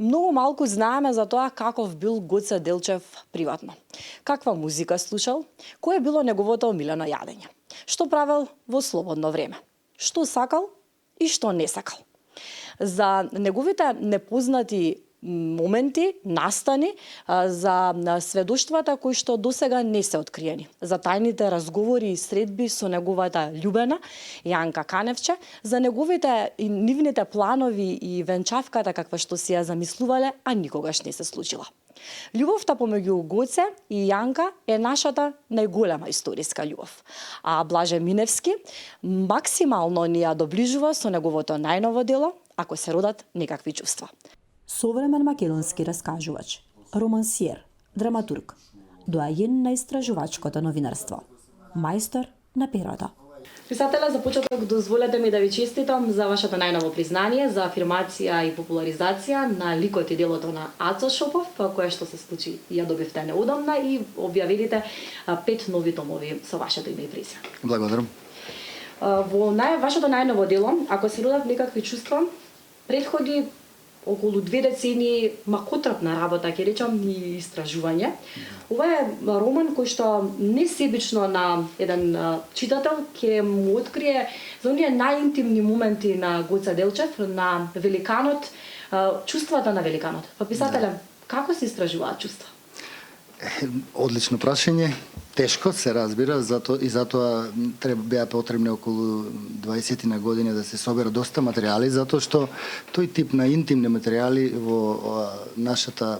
Многу малку знаеме за тоа каков бил Гоце Делчев приватно. Каква музика слушал, кое било неговото омилено јадење, што правел во слободно време, што сакал и што не сакал. За неговите непознати моменти, настани, за сведоштвата кои што досега не се откриени, за тајните разговори и средби со неговата љубена Јанка Каневче, за неговите и нивните планови и венчавката каква што си ја замислувале, а никогаш не се случила. Љубовта помеѓу Гоце и Јанка е нашата најголема историска љубов. А Блаже Миневски максимално ни ја доближува со неговото најново дело Ако се родат некакви чувства. Современ македонски раскажувач, романсиер, драматург, доајен на истражувачкото новинарство, мајстор на перото. Писателя, за почеток дозволете ми да ви честитам за вашето најново признание, за афирмација и популаризација на ликот и делото на Ацо Шопов, кое што се случи и ја добивте неудамна и објавилите 5 нови томови со вашето име и презиме. Благодарам. Во вашето најново дело, Ако се родат некакви чувства, предходи околу 2 децени макотрапна работа, ќе речам, и истражување. Ова е роман кој што несебично на еден читател ќе му открие за оние најинтимни моменти на Гоце Делчев, на великанот, чувствата на великанот. Па писателя, како се истражуваат чувства? Одлично прашање. Тешко се разбира, затоа беа потребни околу 20 на години да се соберат доста материјали, затоа што тој тип на интимни материјали во нашата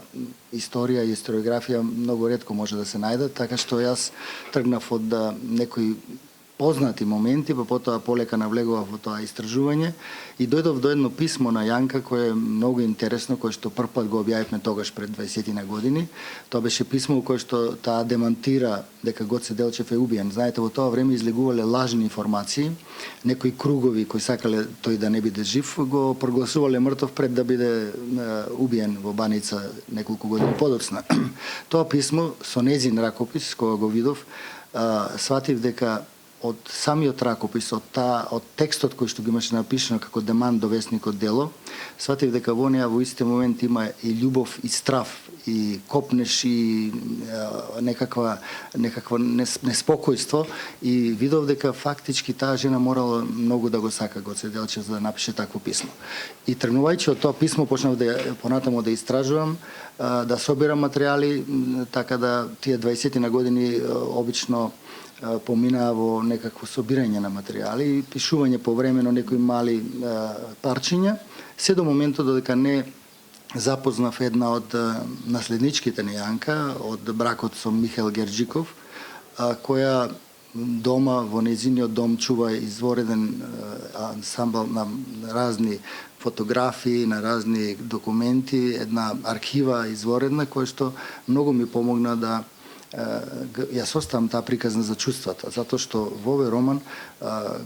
историја и историографија многу ретко може да се најдат, така што јас тргнав од некои познати моменти, па потоа полека навлегував во тоа истражување и дојдов до едно писмо на Јанка кое е многу интересно, кое што првпат го објавивме тогаш пред 20 на години. Тоа беше писмо кое што таа демантира дека Гоце Делчев е убиен. Знаете, во тоа време излегувале лажни информации, некои кругови кои сакале тој да не биде жив, го прогласувале мртов пред да биде убиен во Баница неколку години подоцна. Тоа писмо со нејзин ракопис, кога го видов, сватив дека од самиот ракопис, од текстот кој што го имаше напишано како демант до весникот дело, сватив дека во неа во исти момент има и љубов и страв, и копнеш и некаква неспокојство и видов дека фактички таа жена морала многу да го сака Гоце Делчев за да напише такво писмо. И тргнувајќи од тоа писмо почнав понатаму да истражувам, да собирам материјали, така да тие 20 на години обично поминаа во некакво собирање на материјали и пишување повремено некои мали парчиња, се до моментот додека не запознав една од наследничките на Јанка, од бракот со Михаил Герџиков, која дома, во нејзиниот дом чува извореден ансамбл на разни фотографии, на разни документи, една архива изворедна, која што многу ми помогна да јас оставам таа приказна за чувствата, затоа што во овој роман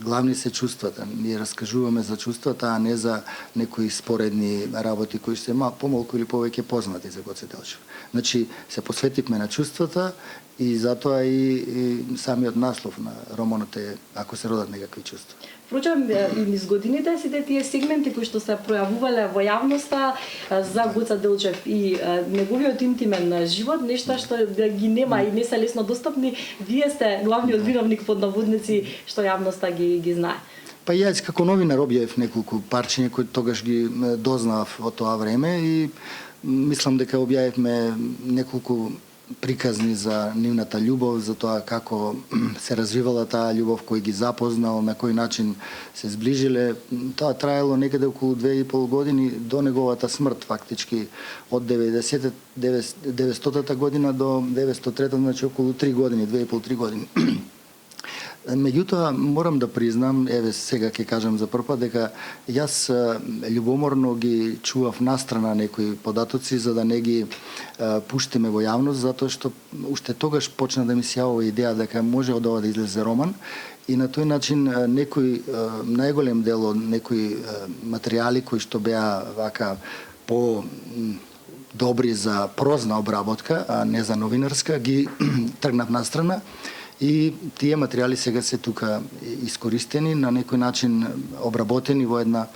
главни се чувствата. Ние раскажуваме за чувствата, а не за некои споредни работи кои се помалку или повеќе познати за Гоце Делчев. Значи, се посветивме на чувствата и затоа и самиот наслов на романот е Ако се родат некакви чувства. Впрочем, и низ годините сите тие сегменти кои што се пројавувале во јавноста за Гоце Делчев и неговиот интимен живот, нешта што ги нема и не се лесно достапни, вие сте главниот виновник под наводници што јавноста ги знае. Па јас како новинар објавив неколку парчиња кои тогаш ги дознав во тоа време и мислам дека објавивме неколку приказни за нивната љубов, за тоа како се развивала таа љубов, кој ги запознал, на кој начин се зближиле. Тоа траело некаде околу 2,5 години до неговата смрт, фактички од 900-та година до 903-та, значи околу 3 години, 2,5-3 години. Меѓутоа, морам да признам, еве сега ќе кажам за прв пат, дека јас љубоморно ги чував настрана некои податоци за да не ги пуштиме во јавност, затоа што уште тогаш почна да ми се јавува идеја дека може од ова да излезе роман и на тој начин некој најголем дел од некои материјали кои што беа вака по добри за прозна обработка, а не за новинарска, ги тргнав настрана. И тие материјали сега се тука искористени, на некој начин обработени во една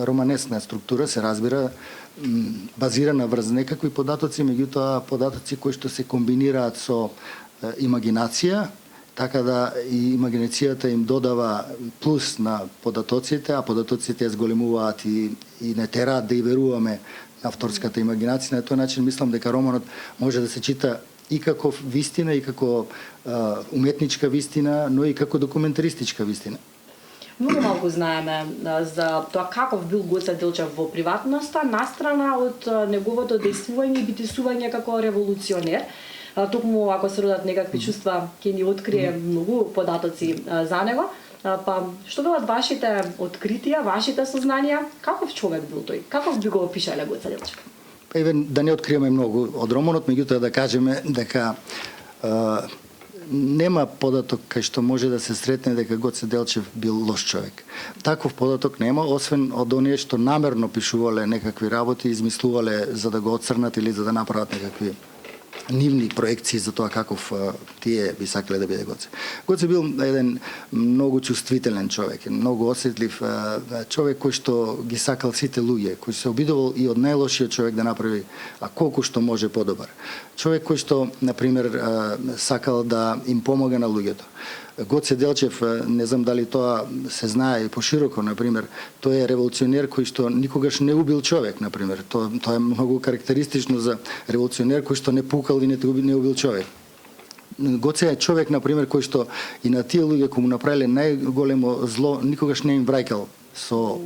романесна структура, се разбира, базирана врз некакви податоци, меѓутоа податоци кои што се комбинираат со имагинација, така да и имагинацијата им додава плюс на податоците, а податоците зголемуваат и не тераат да и веруваме на авторската имагинација. На тој начин мислам дека романот може да се чита и како вистина, и како уметничка вистина, но и како документаристичка вистина. Многу малку знаеме за тоа каков бил Гоце Делчев во приватноста, настрана од неговото действување и битисување како револуционер. Токму ако се родат некакви чувства, ќе ни открие многу податоци за него. Па што велат вашите откритија, вашите сознанија, каков човек бил тој? Каков би го опишале Гоце Делчев? Да не откриеме многу од романот, меѓутоа да кажеме дека нема податок кај што може да се сретне дека Гоце Делчев бил лош човек. Таков податок нема, освен од оние што намерно пишувале некакви работи, измислувале за да го отцрнат или за да направат некакви нивни проекции за тоа каков тие би сакале да биде Гоце. Гоце бил еден многу чувствителен човек, многу осетлив човек кој што ги сакал сите луѓе, кој се обидувал и од најлошиот човек да направи колку што може подобар. Човек кој што, например, сакал да им помага на луѓето. Гоце Делчев, не знам дали тоа се знае и пошироко, например, тој е револуционер кој што никогаш не убил човек, например. Тоа е многу карактеристично за револуционер кој што не пукал и не убил човек. Гоце е човек, например, кој што и на тие луѓе кои му направиле најголемо зло, никогаш не им враќал со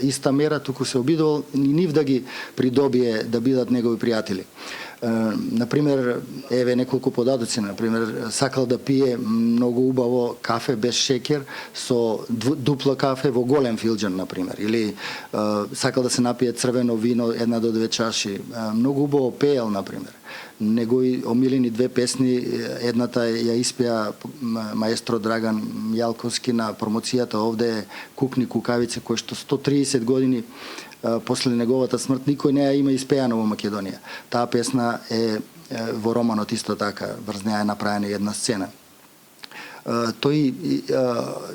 иста мера, туку се обидувал и нив да ги придобие да бидат негови пријатели. Например, еве неколку податоци, например, сакал да пие многу убаво кафе без шекер со дупла кафе во голем филџан, например, или сакал да се напие црвено вино 1 до 2 чаши. Многу убаво пеел, например. Негови омилени 2 песни, едната ја испеа маестро Драган Јалковски на промоцијата овде Кукни кукавице, кој што 130 години после неговата смрт никој не ја има испеано во Македонија. Таа песна е во романот исто така, врз неа е направена една сцена. Тој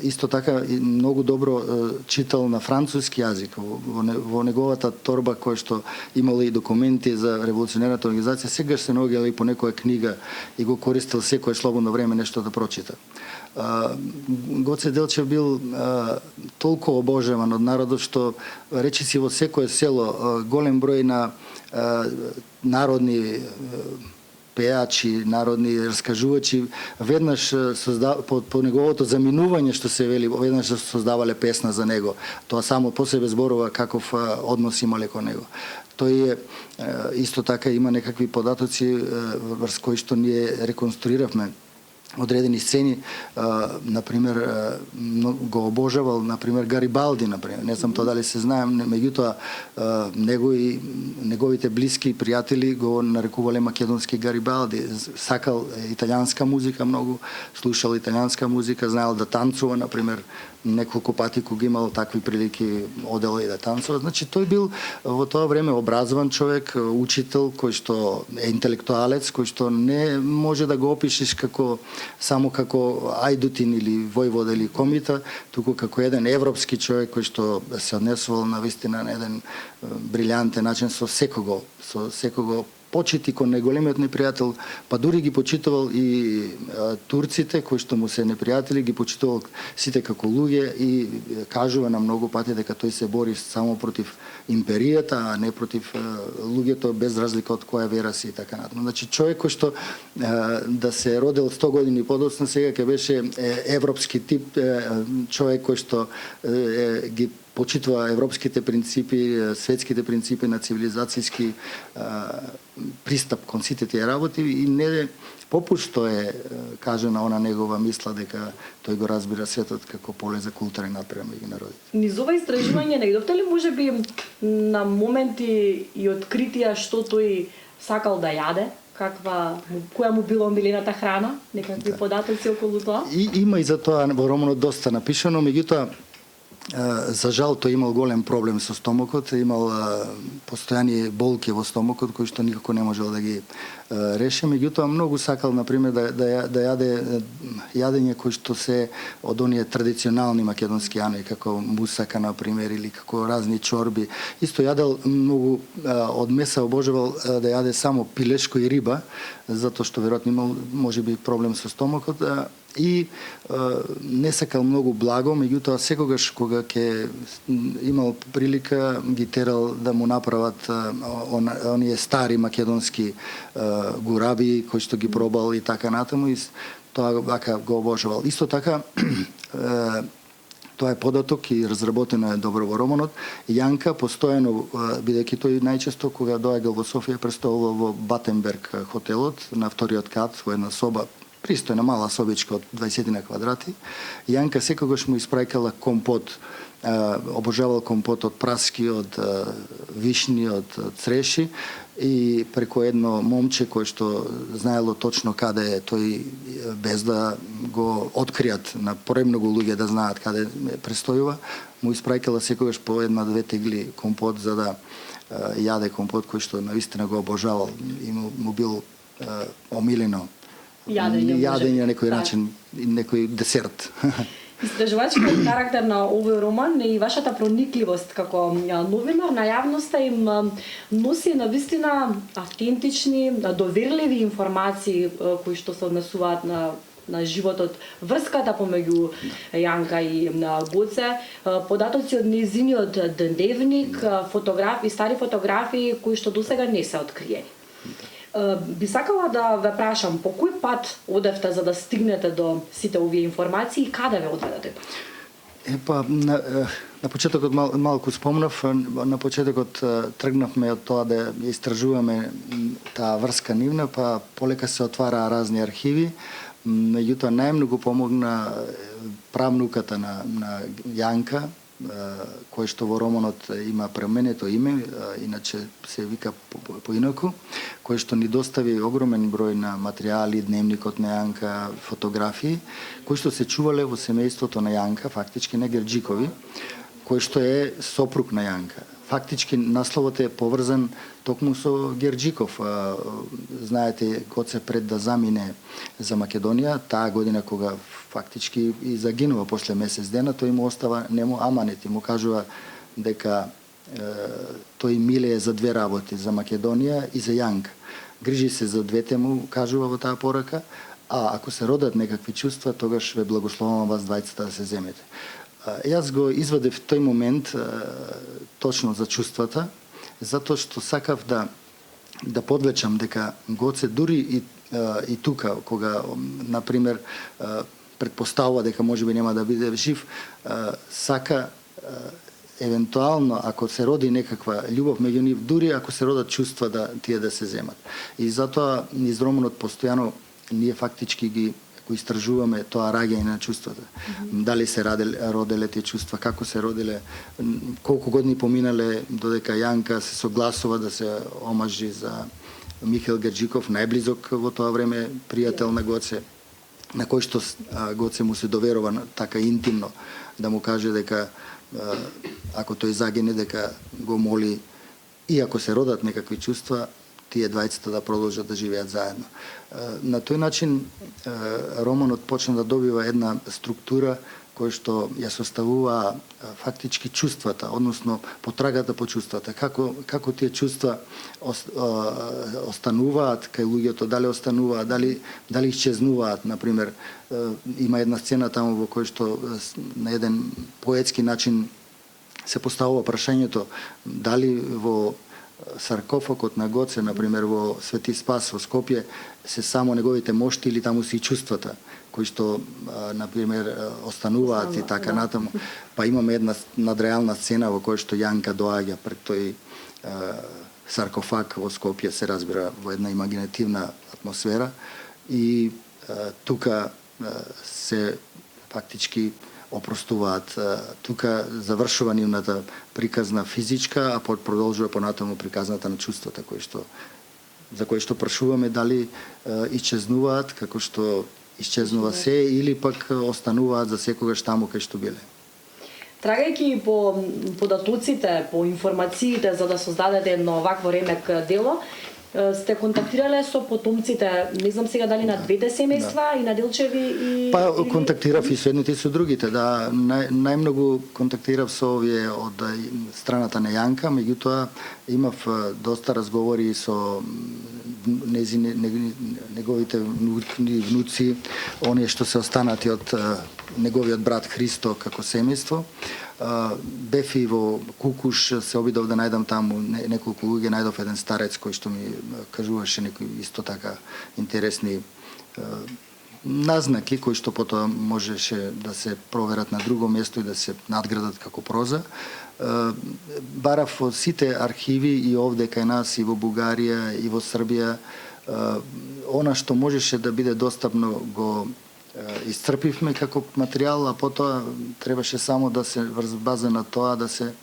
исто така многу добро читал на француски јазик. Во неговата торба која што имала и документи за револуционерната организација, сегаш се наоѓала и по некоја книга и го користел секое слободно време нешто да прочита. Гоце Делчев бил толку обожаван од народот што речиси во секое село голем број на народни пеачи, народни раскажувачи, веднаш по неговото заминување што се вели, веднаш создавале песна за него. Тоа само по себе зборува каков однос имале кон него. Тој исто така има некакви податоци врз кои што ние реконструиравме одредени сцени, например, го обожавал, например, Гарибалди, например. Не знам тоа дали се знае, меѓутоа неговите блиски пријатели го нарекувале македонски Гарибалди. Сакал италијанска музика многу, слушал италијанска музика, знаел да танцува, например, неколку пати кога имал такви прилики одела и да танцува. Значи тој бил во тоа време образован човек, учител кој што е интелектуалец, кој што не може да го опишеш само како ајдутин или војвода или комита, туку како еден европски човек кој што се однесувал на вистина на еден брилјантен начин со секого почити кон најголемиот непријател, па дури ги почитувал и турците кои што му се непријатели, ги почитувал сите како луѓе и кажува на многу пати дека тој се бори само против империјата, а не против луѓето без разлика од која вера си и така натаму. Значи човек кој што да се родил 100 години подоцна сега ќе беше европски тип човек кој што ги почитува европските принципи, светските принципи на цивилизацијски пристап кон сите тие работи и не попушто е кажена она негова мисла дека тој го разбира светот како поле за културен напредок меѓу народите. Низ ова истражување најдовте ли можеби на моменти и откритија што тој сакал да јаде? Која му била омилената храна? Некакви податоци околу тоа? Има и за тоа во романот доста напишано, меѓутоа за жал тој имал голем проблем со стомокот, имал постојани болки во стомокот кои што никако не можел да ги реше. Меѓутоа многу сакал на пример да јаде јадење кои што се од оние традиционални македонски јанови како мусака на пример или како разни чорби. Исто јадел многу од меса обожавал да јаде само пилешко и риба, затоа што веројатно имал можеби проблем со стомокот. И не сакал многу благо, меѓутоа секогаш кога ќе имал прилика ги терал да му направат оние стари македонски гураби кои што ги пробал и така натаму, и тоа вака го обожавал. Исто така тоа е податок и разработено е добро во романот. Јанка постојано, бидејќи тој најчесто кога доаѓал во Софија престојувал во Батенберг хотелот на вториот кат во една соба, пристојна мала собичка од 20 на квадрати. Јанка секогаш му испраќала компот, обожавал компот од праски, од вишни, од цреши, и преку едно момче кое што знаело точно каде е тој, без да го откријат на премногу луѓе да знаат каде престојува, му испраќала секогаш по една-две тегли компот за да јаде компот кој што навистина го обожавал и му бил омилено јадење на некој начин, некој десерт. Истражувачкиот карактер на овој роман и вашата проникливост како новинар на јавноста им носи навистина автентични, доверливи информации кои што се однесуваат на животот, врската помеѓу Јанка и Гоце, податоци од нејзиниот дневник, фотографии, стари фотографии кои што досега не се откриени. Би сакала да ве прашам, по кој пат одевте за да стигнете до сите овие информации и каде ве одведе тој пат? На почетокот малку спомнав, на почетокот тргнавме од тоа да истражуваме таа врска нивна, па полека се отвараа разни архиви, меѓутоа најмногу помогна правнуката на Јанка, кој што во романот има пременето име, иначе се вика поинаку, кој што ни достави огромен број на материјали, дневникот на Јанка, фотографии, кои што се чувале во семејството на Јанка, фактички на Герџикови, кој што е сопруг на Јанка. Фактички насловот е поврзан токму со Герџиков. Знаете, Гоце пред да замине за Македонија, таа година кога фактички и загинува после месец дена, тој му остава нему аманет и му кажува дека тој милее за две работи, за Македонија и за Јанка. Грижи се за двете, му кажува во таа порака, а ако се родат некакви чувства, тогаш ве благословувам вас двајцата да се земете. Јас го извадев тој момент точно за чувствата, затоа што сакав да подвечам дека Гоце дури и тука, кога, например, предпоставува дека можеби нема да биде жив, сака евентуално, ако се роди некаква љубов меѓу нив, дури ако се родат чувства да тие да се земат. И затоа низ романот постојано ние фактички го истражуваме тоа раѓање на чувствата. Дали се роделе тие чувства, како се роделе, колку години поминале додека Јанка се согласува да се омажи за Михаил Герџиков, најблизок во тоа време пријател на Гоце, на кој што Гоце му се доверува така интимно да му каже дека ако тој загине дека го моли и ако се родат некакви чувства, тие двајцата да продолжат да живеат заедно. На тој начин романот почна да добива една структура кој што ја составува фактички чувствата, односно потрагата по чувствата, како тие чувства остануваат кај луѓето, дали остануваат, дали исчезнуваат. Например, има една сцена таму во кој што на еден поетски начин се поставува прашањето дали во саркофагот на Гоце, например, во Свети Спас во Скопје, се само неговите мошти или таму се и чувствата, кои што, например, остануваат и така натаму. Па имаме една надреална сцена во која што Јанка доаѓа пред тој саркофаг во Скопје, се разбира, во една имагинативна атмосфера и тука се фактички опростуваат. Тука завршува нивната приказна физичка, а продолжува понатаму приказната на чувствата за кои што прашуваме дали исчезнуваат како што исчезнува се или пак остануваат за секогаш таму кај што биле. Трагајќи по податоците, по информациите за да создадете едно вакво ремек дело, сте контактирале со потомците, не знам сега дали на двете семејства и на Делчеви и Па контактирав и со едните и со другите, да. Најмногу контактирав со овие од страната на Јанка, меѓутоа имав доста разговори со неговите внуци, оние што се останати од неговиот брат Христо како семејство. Бев и во Кукуш, се обидов да најдам таму неколку луѓе, најдов еден старец кој што ми кажуваше некои исто така интересни назнаки кои што потоа можеше да се проверат на друго место и да се надградат како проза. Барав во сите архиви и овде кај нас и во Бугарија и во Србија она што можеше да биде достапно го исцрпивме како материјал, а потоа требаше само да се врз база на тоа да се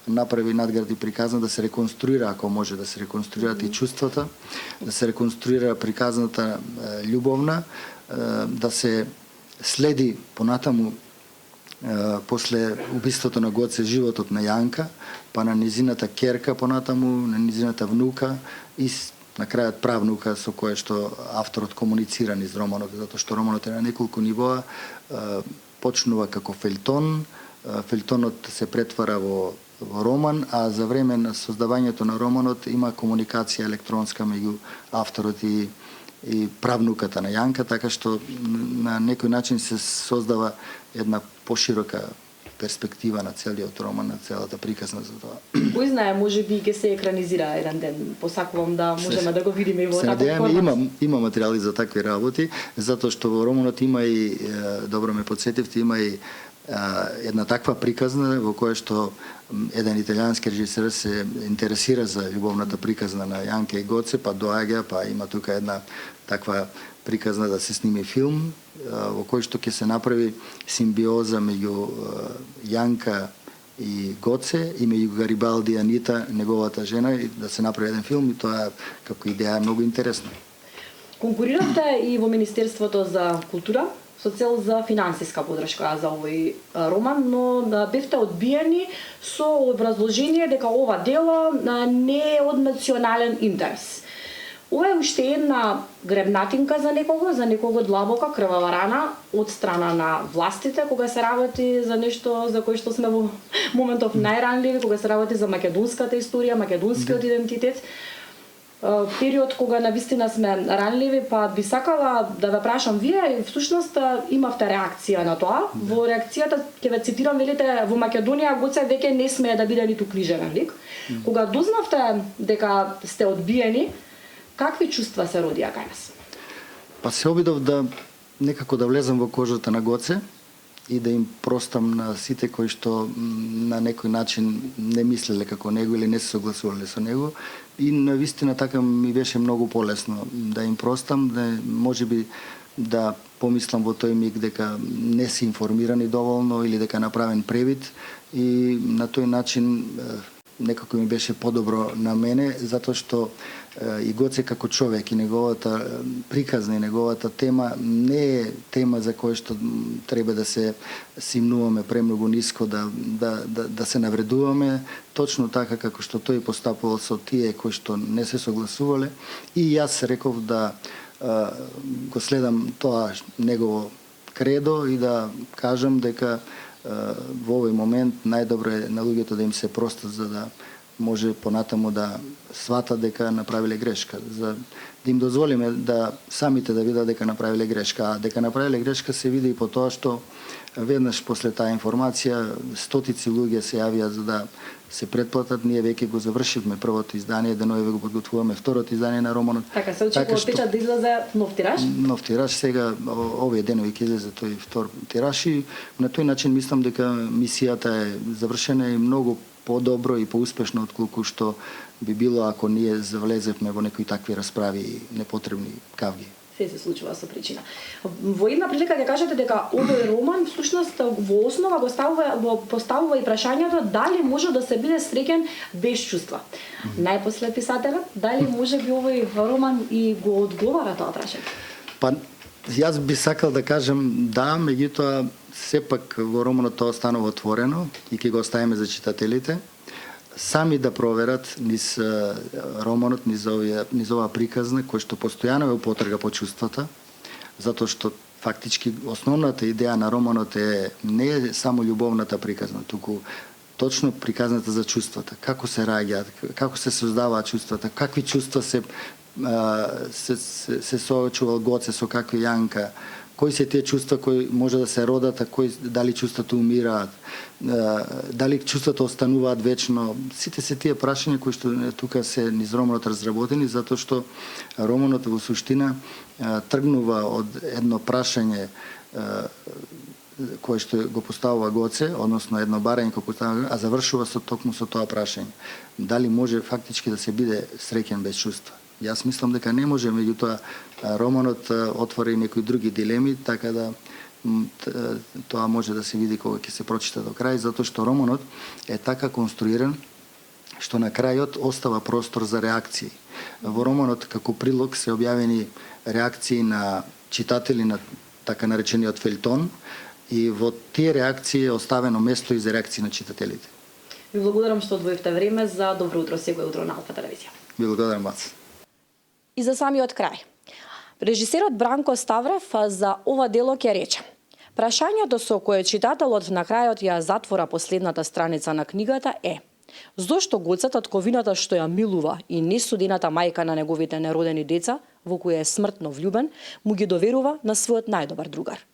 направи надгради приказна, да се реконструира, ако може да се реконструираат и чувствата, да се реконструира приказната љубовна, да се следи понатаму после убиството на Гоце животот на Јанка, па на низината ќерка понатаму, на низината внука и на крајот правнука со која што авторот комуницира низ романот, затоа што романот е на неколку нивоа, почнува како фелтон, фелтонот се претвара во роман, а за време на создавањето на романот има комуникација електронска меѓу авторот и правнуката на Јанка, така што на некој начин се создава една поширока перспектива на целиот роман, на целата приказна за тоа. Кој знае, може би ќе се екранизира еден ден. Посакувам да можеме да го видиме и во таков формат. Има материјали за такви работи, затоа што во романот има и, добро ме подсетивте, има и една таква приказна во која што еден италијански режисер се интересира за љубовната приказна на Јанка и Гоце, па доаѓа, па има тука една таква приказна да се сними филм во кој што ќе се направи симбиоза меѓу Јанка и Гоце и меѓу Гарибалди и Анита, неговата жена, и да се направи еден филм, и тоа како идеја е многу интересно. Конкуриравте и во Министерството за култура со цел за финансиска подршка за овој роман, но бевте одбиени со образложение дека ова дело не е од национален интерес. Ова е уште една гребнатинка за некого длабока крвава рана од страна на властите кога се работи за нешто за кое што сме во моментов најранливи, кога се работи за македонската историја, македонскиот идентитет. Период кога навистина сме ранливи, па би сакала да ве прашам, вие всушност имавте реакција на тоа. Во реакцијата ќе ве цитирам, велите, во Македонија Гоце веќе не смее да биде ниту книжевен лик. Кога дознавте дека сте одбиени, какви чувства се родија кај нас? Па се обидов да некако да влезам во кожата на Гоце и да им простам на сите кои што на некој начин не мислеле како него или не се согласувале со него. И навистина така ми беше многу полесно да им простам, да можеби да помислам во тој миг дека не се информирани доволно или дека направен превид, и на тој начин некако ми беше подобро на мене, затоа што и Гоце како човек и неговата приказна и неговата тема не е тема за која што треба да се симнуваме премногу ниско, да се навредуваме, точно така како што тој постапувал со тие кои што не се согласувале. И јас реков да го следам тоа негово кредо и да кажам дека во овој момент најдобро е на луѓето да им се простат, за да може понатаму да сватат дека направиле грешка, за да им дозволиме да самите да видат дека направиле грешка. А дека направиле грешка се види и по тоа што веднаш после таа информација стотици луѓе се јавија за да се претплатат. Ние веќе го завршивме првото издание, денови го подготвуваме второто издание на романот. Така се очекува печат да излезе нов тираж? Нов тираж, сега овие денови ќе излезе тој втор тираж, и на тој начин мислам дека мисијата е завршена и многу подобро и поуспешно отколку што би било ако ние завлезевме во некои такви расправи и непотребни кавги. Се случува со причина. Во една прилика ќе кажете дека овој роман всушност во основа го поставува и прашањето дали може да се биде среќен без чувства. Најпосле писателот, дали може би овој роман и го одговара тоа прашање? Па Јас би сакал да кажам да, меѓутоа сепак во романот тоа останува отворено и ќе го оставиме за читателите сами да проверат низ романот, низ оваа приказна кој што постојано е употрега по чувствата, затоа што фактички основната идеја на романот не е само љубовната приказна, туку точно приказната за чувствата, како се раѓаат, како се создаваат чувствата, какви чувства се соочувал Гоце со какви Јанка, кои се тие чувства кои може да се родат, а кои дали чувствата умираат, дали чувствата остануваат вечно. Сите се тие прашања кои што тука се низ романот разработени, затоа што романот во суштина тргнува од едно прашање кое што го поставува Гоце, односно едно барање кое поставува, а завршува токму со тоа прашање. Дали може фактички да се биде среќен без чувства? Јас мислам дека не може, меѓутоа романот отвора и некои други дилеми, така да тоа може да се види кога ќе се прочита до крај, затоа што романот е така конструиран што на крајот остава простор за реакции. Во романот како прилог се објавени реакции на читатели на така наречениот фелтон и во тие реакции е оставено место и за реакции на читателите. Ви благодарам што одвоивте време за Добро утро секој утро на Алфа телевизија. Ви благодарам вас. И за самиот крај. Режисерот Бранко Ставрев за ова дело ќе рече: прашањето со кое читателот на крајот ја затвора последната страница на книгата е: зошто Гоце, татковината што ја милува и несудената мајка на неговите неродени деца, во која е смртно влюбен, му ги доверува на својот најдобар другар?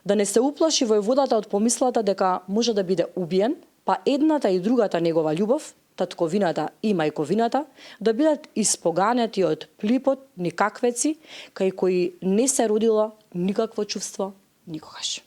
Да не се уплаши војводата од помислата дека може да биде убиен, па едната и другата негова љубов, татковината и мајковината, да бидат испоганети од плипот никаквеци, кај кои не се родило никакво чувство никогаш.